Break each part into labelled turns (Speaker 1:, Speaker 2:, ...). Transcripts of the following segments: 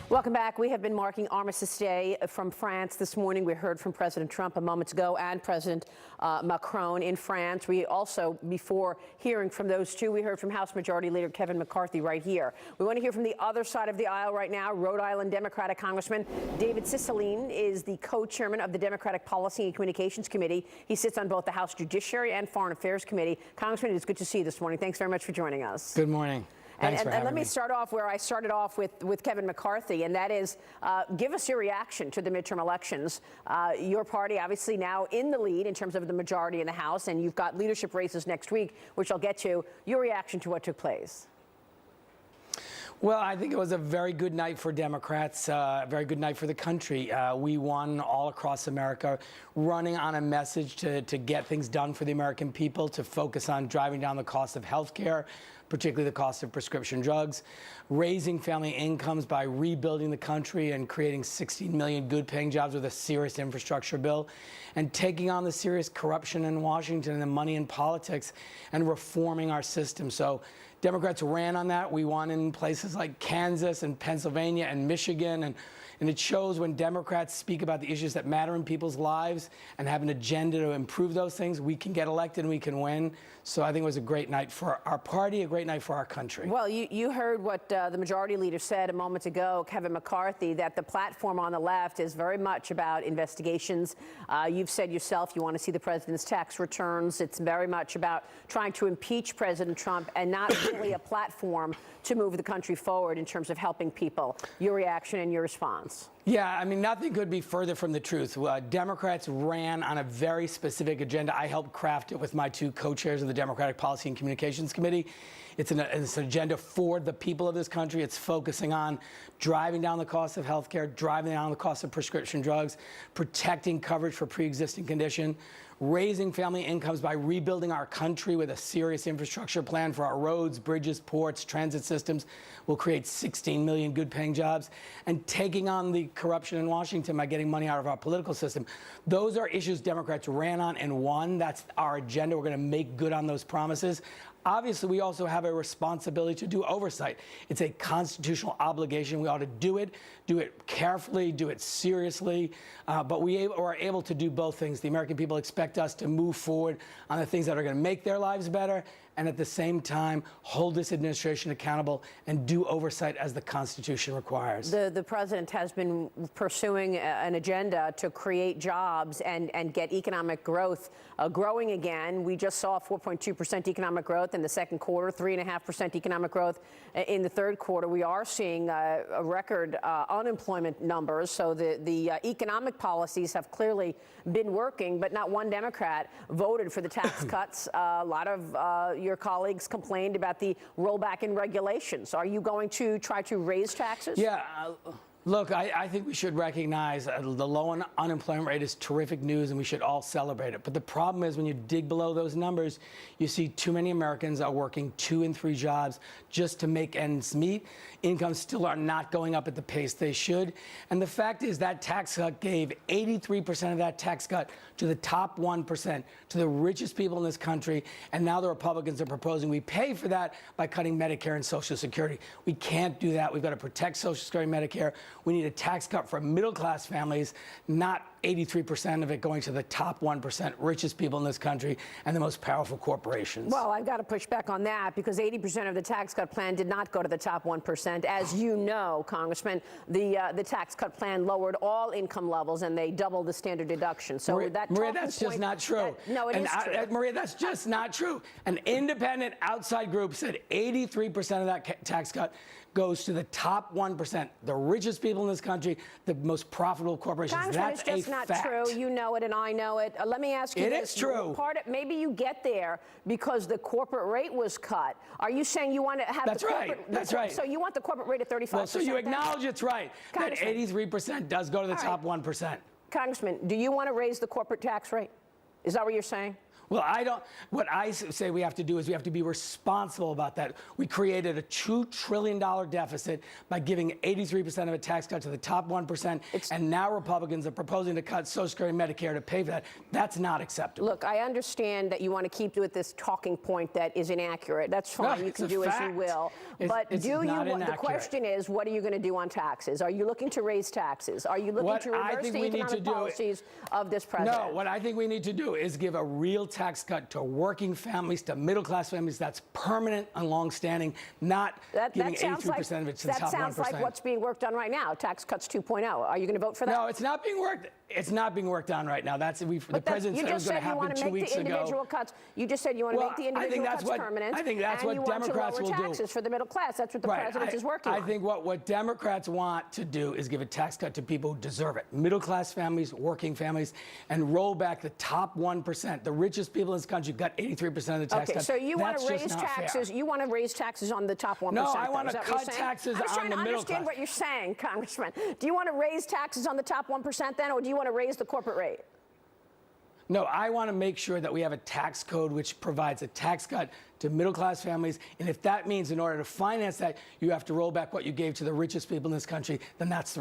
Speaker 1: Welcome back. We have been marking Armistice Day from France this morning. We heard from President Trump a moment ago and President Macron in France. We also, before hearing from those two, we heard from House Majority Leader Kevin McCarthy right here. We want to hear from the other side of the aisle right now. Rhode Island Democratic Congressman David Cicilline is the co-chairman of the Democratic Policy and Communications Committee. He sits on both the House Judiciary and Foreign Affairs Committee. Congressman, it is good to see you this morning. Thanks very much for joining us.
Speaker 2: Good morning.
Speaker 1: And let me start off where I started off with Kevin McCarthy, and that is give us your reaction to the midterm elections. Your party obviously now in the lead in terms of the majority in the House, and you've got leadership races next week, which I'll get to. Your reaction to what took place?
Speaker 2: Well, I think it was a very good night for Democrats, a very good night for the country. We won all across America, running on a message to get things done for the American people, to focus on driving down the cost of health care, particularly the cost of prescription drugs, raising family incomes by rebuilding the country and creating 16 million good-paying jobs with a serious infrastructure bill, and taking on the serious corruption in Washington and the money in politics and reforming our system. So Democrats ran on that. We won in places like Kansas and Pennsylvania and Michigan, and it shows when Democrats speak about the issues that matter in people's lives and have an agenda to improve those things, we can get elected and we can win. So I think it was a great night for our party, a great night for our country.
Speaker 1: Well, you heard what the majority leader said a moment ago, Kevin McCarthy, that the platform on the left is very much about investigations. You've said yourself you want to see the president's tax returns. It's very much about trying to impeach President Trump and not really a platform to move the country forward in terms of helping people. Your reaction and your response?
Speaker 2: Yeah, I mean, nothing could be further from the truth. Democrats ran on a very specific agenda. I helped craft it with my two co-chairs of the Democratic Policy and Communications Committee. It's an agenda for the people of this country. It's focusing on driving down the cost of health care, driving down the cost of prescription drugs, protecting coverage for pre-existing condition, raising family incomes by rebuilding our country with a serious infrastructure plan for our roads, bridges, ports, transit systems. Will create 16 million good-paying jobs, and taking on the corruption in Washington by getting money out of our political system. Those are issues Democrats ran on and won. That's our agenda. We're going to make good on those promises. Obviously, we also have a responsibility to do oversight. It's a constitutional obligation. We ought to do it carefully, do it seriously, but we are able to do both things. The American people expect us to move forward on the things that are going to make their lives better, and at the same time hold this administration accountable and do oversight as the Constitution requires.
Speaker 1: The president has been pursuing an agenda to create jobs and get economic growth growing again. We just saw 4.2% economic growth in the second quarter, 3.5% economic growth in the third quarter. We are seeing a record unemployment numbers, so the economic policies have clearly been working, but not one Democrat voted for the tax cuts. A lot of your colleagues complained about the rollback in regulations. Are you going to try to raise taxes?
Speaker 2: Yeah. Look, I think we should recognize the low unemployment rate is terrific news, and we should all celebrate it. But the problem is when you dig below those numbers, you see too many Americans are working 2 and 3 jobs just to make ends meet. Incomes still are not going up at the pace they should. And the fact is that tax cut gave 83% of that tax cut to the top 1%, to the richest people in this country. And now the Republicans are proposing we pay for that by cutting Medicare and Social Security. We can't do that. We've got to protect Social Security and Medicare. We need a tax cut for middle-class families, not 83% of it going to the top 1% richest people in this country and the most powerful corporations.
Speaker 1: Well, I've got to push back on that because 80% of the tax cut plan did not go to the top 1%. As you know, Congressman, the tax cut plan lowered all income levels and they doubled the standard deduction. So
Speaker 2: Maria, that's just not true.
Speaker 1: No, it is true.
Speaker 2: Maria, that's just not true. An independent outside group said 83% of that tax cut goes to the top 1%, the richest people in this country, the most profitable corporations. That's
Speaker 1: it's just not true. You know it, and I know it. Let me ask you this.
Speaker 2: It is true.
Speaker 1: Maybe you get there because the corporate rate was cut. Are you saying you want to have
Speaker 2: That's
Speaker 1: the corporate?
Speaker 2: Right. That's right.
Speaker 1: So you want the corporate rate at 35%?
Speaker 2: Well, so you acknowledge it's right that 83% does go to the top 1%.
Speaker 1: Congressman, do you want to raise the corporate tax rate? Is that what you're saying?
Speaker 2: Well, what I say we have to do is we have to be responsible about that. We created a $2 trillion deficit by giving 83% of a tax cut to the top 1%, and now Republicans are proposing to cut Social Security and Medicare to pay for that. That's not acceptable.
Speaker 1: Look, I understand that you want to keep with this talking point that is inaccurate. That's fine.
Speaker 2: No,
Speaker 1: you can do as you will. But
Speaker 2: it's not inaccurate.
Speaker 1: The question is, what are you going to do on taxes? Are you looking to raise taxes? Are you looking to reverse the economic policies of this president?
Speaker 2: No, what I think we need to do is give a real tax cut to working families, to middle-class families. That's permanent and long-standing, not giving 83% of it to the top 1%.
Speaker 1: That sounds like what's being worked on right now, tax cuts 2.0. Are you going to vote for that?
Speaker 2: No, it's not being worked. It's not being worked on right now. The president said it was going to happen 2 weeks ago.
Speaker 1: You just said you want to make the individual cuts permanent.
Speaker 2: I think that's what Democrats will do.
Speaker 1: And you want to lower taxes for the middle class. That's what the president is working on.
Speaker 2: I think what Democrats want to do is give a tax cut to people who deserve it. Middle-class families, working families, and roll back the top 1%. The richest people in this country got 83% of the tax cut.
Speaker 1: So you want to raise taxes. You want to raise taxes on the top 1%.
Speaker 2: No, I want to cut taxes on the middle class.
Speaker 1: I'm trying to understand what you're saying, Congressman. Do you want to raise taxes on the top 1% then, or do you want to raise the corporate rate?
Speaker 2: No, I want to make sure that we have a tax code which provides a tax cut to middle-class families. And if that means in order to finance that, you have to roll back what you gave to the richest people in this country, then that's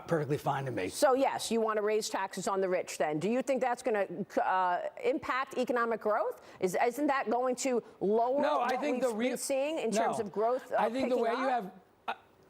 Speaker 2: perfectly fine to me.
Speaker 1: So, yes, you want to raise taxes on the rich then. Do you think that's going to impact economic growth? Isn't that going to lower what we've been seeing in terms of growth
Speaker 2: I think the way you have...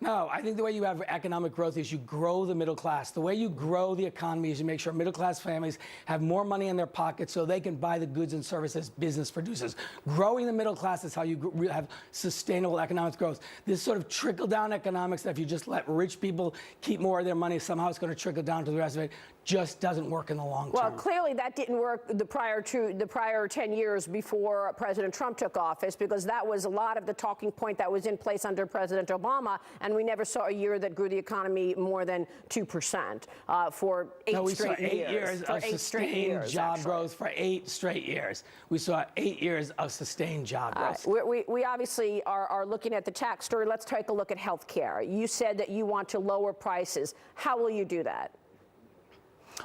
Speaker 2: No, I think the way you have economic growth is you grow the middle class. The way you grow the economy is you make sure middle-class families have more money in their pockets so they can buy the goods and services business produces. Growing the middle class is how you have sustainable economic growth. This sort of trickle-down economics that if you just let rich people keep more of their money, somehow it's going to trickle down to the rest of it, just doesn't work in the long term.
Speaker 1: Well, clearly that didn't work the prior 10 years before President Trump took office, because that was a lot of the talking point that was in place under President Obama, and we never saw a year that grew the economy more than 2% for eight straight years.
Speaker 2: 8 years of sustained job growth for 8 straight years. We saw 8 years of sustained job growth.
Speaker 1: We obviously are looking at the tax story. Let's take a look at health care. You said that you want to lower prices. How will you do that?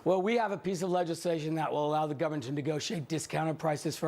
Speaker 2: Well, we have a piece of legislation that will allow the government to negotiate discounted prices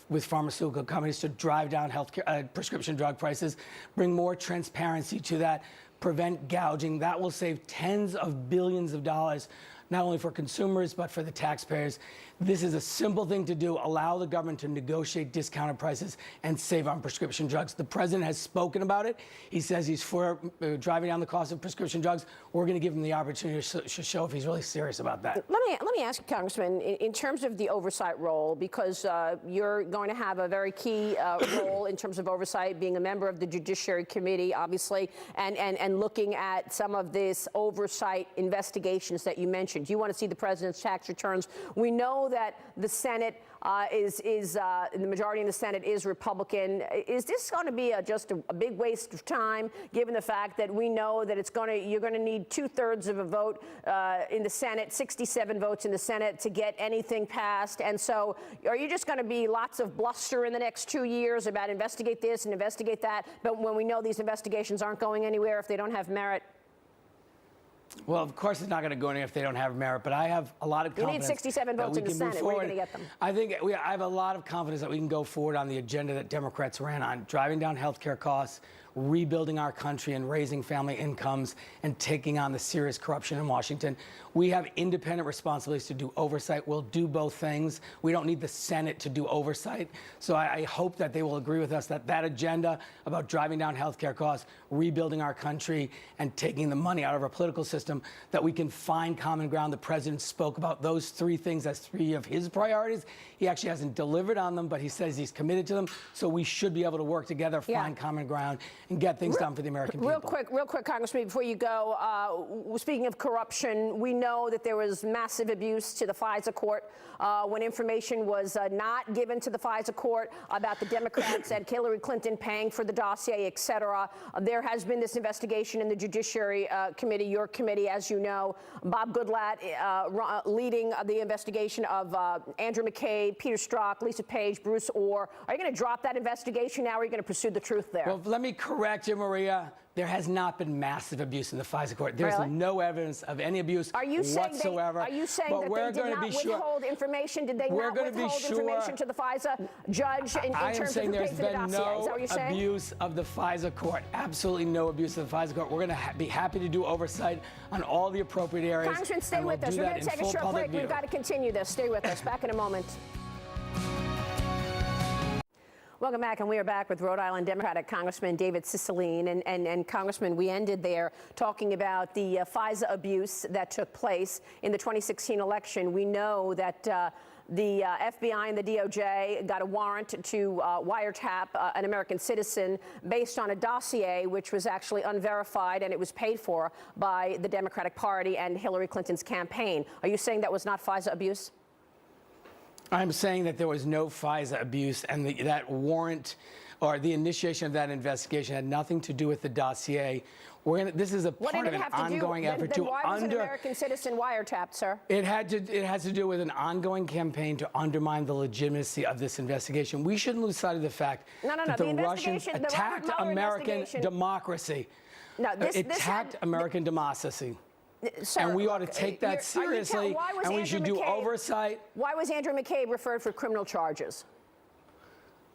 Speaker 2: with pharmaceutical companies to drive down healthcare prescription drug prices, bring more transparency to that, prevent gouging. That will save tens of billions of dollars, not only for consumers, but for the taxpayers. This is a simple thing to do, allow the government to negotiate discounted prices and save on prescription drugs. The president has spoken about it. He says he's for driving down the cost of prescription drugs. We're going to give him the opportunity to show if he's really serious about that.
Speaker 1: Let me ask you, Congressman, in terms of the oversight role, because you're going to have a very key role in terms of oversight, being a member of the Judiciary Committee, obviously, and looking at some of this oversight investigations that you mentioned. You want to see the president's tax returns. We know that the Senate the majority in the Senate is Republican. Is this going to be just a big waste of time, given the fact that we know that you're going to need 2/3 of a vote in the Senate, 67 votes in the Senate to get anything passed? And so, are you just going to be lots of bluster in the next 2 years about investigate this and investigate that, but when we know these investigations aren't going anywhere if they don't have merit?
Speaker 2: Well, of course it's not going to go anywhere if they don't have merit, but I have a lot of confidence.
Speaker 1: You need 67 votes in the Senate. Where are you going to get them?
Speaker 2: I have a lot of confidence that we can go forward on the agenda that Democrats ran on, driving down health care costs, rebuilding our country and raising family incomes, and taking on the serious corruption in Washington. We have independent responsibilities to do oversight. We'll do both things. We don't need the Senate to do oversight. So I hope that they will agree with us that that agenda about driving down health care costs, rebuilding our country, and taking the money out of our political system, that we can find common ground. The president spoke about those 3 things as 3 of his priorities. He actually hasn't delivered on them, but he says he's committed to them. So we should be able to work together, find common ground, and get things done for the American people.
Speaker 1: Real quick, Congressman, before you go, speaking of corruption, we know that there was massive abuse to the FISA court when information was not given to the FISA court about the Democrats and Hillary Clinton paying for the dossier, et cetera. There has been this investigation in the Judiciary Committee, your committee, as you know. Bob Goodlatte leading the investigation of Andrew McCabe, Peter Strzok, Lisa Page, Bruce Orr. Are you going to drop that investigation now, or are you going to pursue the truth there?
Speaker 2: Well, let me correct you, Maria. There has not been massive abuse in the FISA court. There's
Speaker 1: Really?
Speaker 2: no evidence of any abuse whatsoever.
Speaker 1: Are you saying
Speaker 2: but
Speaker 1: that they did not withhold information? Did they not withhold information to the FISA judge in terms of who paid for the dossier? Is that what you're saying?
Speaker 2: Abuse of the FISA court. Absolutely no abuse of the FISA court. We're going to be happy to do oversight on all the appropriate areas.
Speaker 1: Congressman, stay with us. We're going to take a short break. We've got to continue this. Stay with us. Back in a moment. Welcome back, and we are back with Rhode Island Democratic Congressman David Cicilline. And Congressman, we ended there talking about the FISA abuse that took place in the 2016 election. We know that the FBI and the DOJ got a warrant to wiretap an American citizen based on a dossier which was actually unverified, and it was paid for by the Democratic Party and Hillary Clinton's campaign. Are you saying that was not FISA abuse?
Speaker 2: I'm saying that there was no FISA abuse, and that warrant or the initiation of that investigation had nothing to do with the dossier. This is a part of an ongoing effort to
Speaker 1: why was an American citizen wiretapped, sir?
Speaker 2: It has to do with an ongoing campaign to undermine the legitimacy of this investigation. We shouldn't lose sight of the fact that the Russians attacked American democracy. Attacked American democracy.
Speaker 1: Sir,
Speaker 2: and we ought to take that seriously, and we should do oversight.
Speaker 1: Why was Andrew McCabe referred for criminal charges?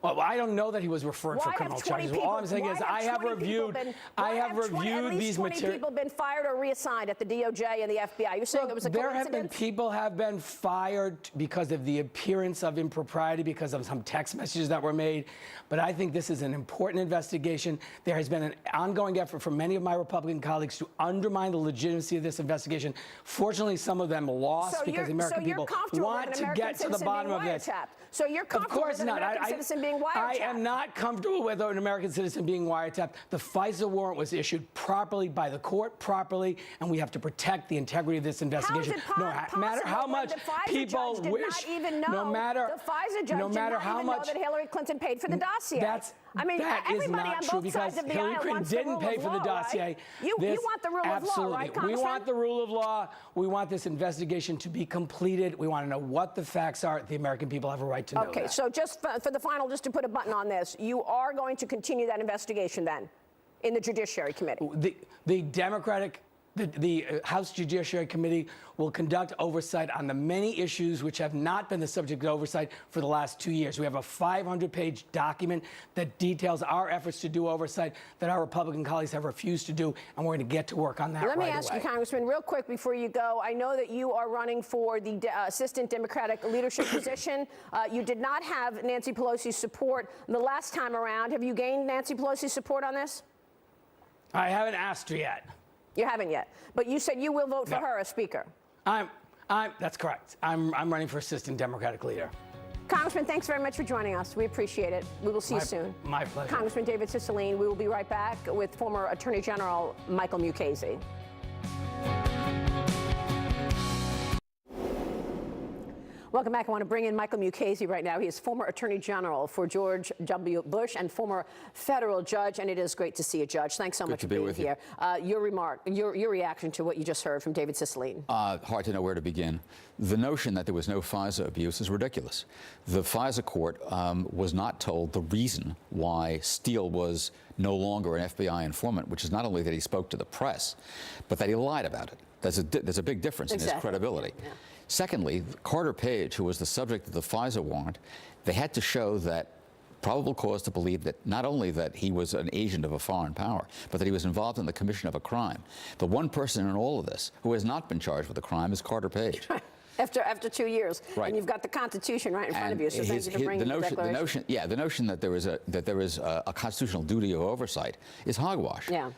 Speaker 2: Well, I don't know that he was referred for criminal charges. All I'm saying is I have reviewed these materials. 20
Speaker 1: people been fired or reassigned at the DOJ and the FBI. You're saying it was a coincidence?
Speaker 2: People have been fired because of the appearance of impropriety, because of some text messages that were made. But I think this is an important investigation. There has been an ongoing effort from many of my Republican colleagues to undermine the legitimacy of this investigation. Fortunately, some of them lost because the American people want to get to the bottom of this.
Speaker 1: So you're comfortable with an American citizen being wiretapped?
Speaker 2: I am not comfortable with an American citizen being wiretapped. The FISA warrant was issued properly by the court, and we have to protect the integrity of this investigation.
Speaker 1: No matter how much people wish, no matter how much that Hillary Clinton paid for the dossier.
Speaker 2: That is not true, because Hillary Clinton didn't pay for the dossier.
Speaker 1: You want the rule of law, right, Congressman?
Speaker 2: We want the rule of law. We want this investigation to be completed. We want to know what the facts are. The American people have a right to know that.
Speaker 1: Okay, so just for the final, just to put a button on this, you are going to continue that investigation then in the Judiciary Committee?
Speaker 2: The House Judiciary Committee will conduct oversight on the many issues which have not been the subject of oversight for the last 2 years. We have a 500-page document that details our efforts to do oversight that our Republican colleagues have refused to do, and we're going to get to work on that right away.
Speaker 1: Let me ask you, Congressman, real quick before you go. I know that you are running for the Assistant Democratic Leadership position. You did not have Nancy Pelosi's support the last time around. Have you gained Nancy Pelosi's support on this?
Speaker 2: I haven't asked her yet.
Speaker 1: You haven't yet, but you said you will vote for her as Speaker.
Speaker 2: That's correct. I'm running for Assistant Democratic Leader.
Speaker 1: Congressman, thanks very much for joining us. We appreciate it. We will see you soon.
Speaker 2: My pleasure.
Speaker 1: Congressman David Cicilline. We will be right back with former Attorney General Michael Mukasey. Welcome back. I want to bring in Michael Mukasey right now. He is former Attorney General for George W. Bush and former federal judge, and it is great to see you, Judge. Thanks so much for being here. Your reaction to what you just heard from David Cicilline.
Speaker 3: Hard to know where to begin. The notion that there was no FISA abuse is ridiculous. The FISA court was not told the reason why Steele was no longer an FBI informant, which is not only that he spoke to the press, but that he lied about it. There's a big difference in his credibility. Yeah. Secondly, Carter Page, who was the subject of the FISA warrant, they had to show that probable cause to believe that not only that he was an agent of a foreign power, but that he was involved in the commission of a crime. The one person in all of this who has not been charged with a crime is Carter Page.
Speaker 1: After 2 years,
Speaker 3: right.
Speaker 1: And you've got the Constitution right in front of you. So thank you for bringing the declaration.
Speaker 3: The notion that there is a constitutional duty of oversight is hogwash.
Speaker 1: Yeah.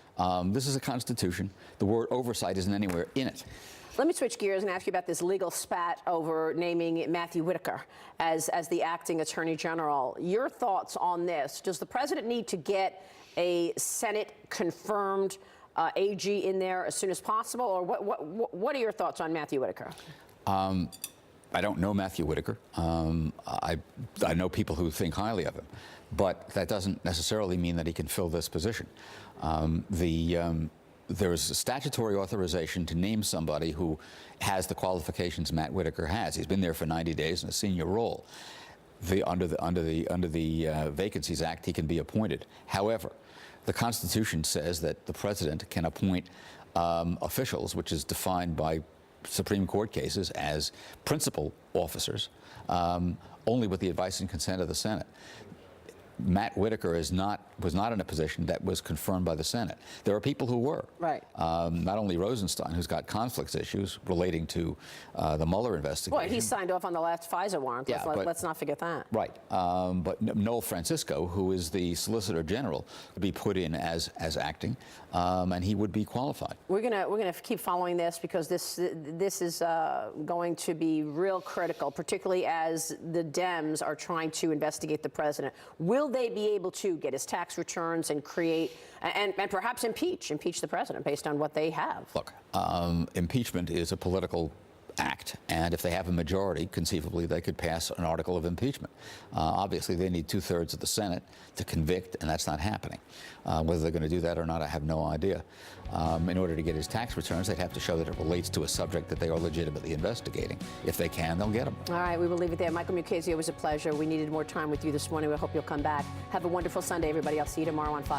Speaker 3: This is a Constitution. The word oversight isn't anywhere in it.
Speaker 1: Let me switch gears and ask you about this legal spat over naming Matthew Whitaker as the acting Attorney General. Your thoughts on this? Does the president need to get a Senate-confirmed AG in there as soon as possible, or what are your thoughts on Matthew Whitaker?
Speaker 3: I don't know Matthew Whitaker. I know people who think highly of him, but that doesn't necessarily mean that he can fill this position. There is a statutory authorization to name somebody who has the qualifications Matt Whitaker has. He's been there for 90 days in a senior role. Under the Vacancies Act, he can be appointed. However, The Constitution says that the president can appoint officials, which is defined by Supreme Court cases as principal officers, only with the advice and consent of the Senate. Matt Whitaker was not in a position that was confirmed by the Senate. There are people who were. Right. Not only Rosenstein, who's got conflicts issues relating to the Mueller investigation.
Speaker 1: Well, he signed off on the last FISA warrant. Yeah, let's not forget that.
Speaker 3: Right. But Noel Francisco, who is the Solicitor General, would be put in as acting, and he would be qualified.
Speaker 1: We're gonna keep following this because this is going to be real critical, particularly as the Dems are trying to investigate the president. Will they be able to get his tax returns and create and perhaps impeach the president based on what they have?
Speaker 3: Look, impeachment is a political act, and if they have a majority, conceivably they could pass an article of impeachment. Obviously, they need 2/3 of the Senate to convict, and that's not happening. Whether they're going to do that or not, I have no idea. In order to get his tax returns, they'd have to show that it relates to a subject that they are legitimately investigating. If they can, they'll get them.
Speaker 1: All right, we will leave it there. Michael Mukasey, it was a pleasure. We needed more time with you this morning. We hope you'll come back. Have a wonderful Sunday, everybody. I'll see you tomorrow on Fox.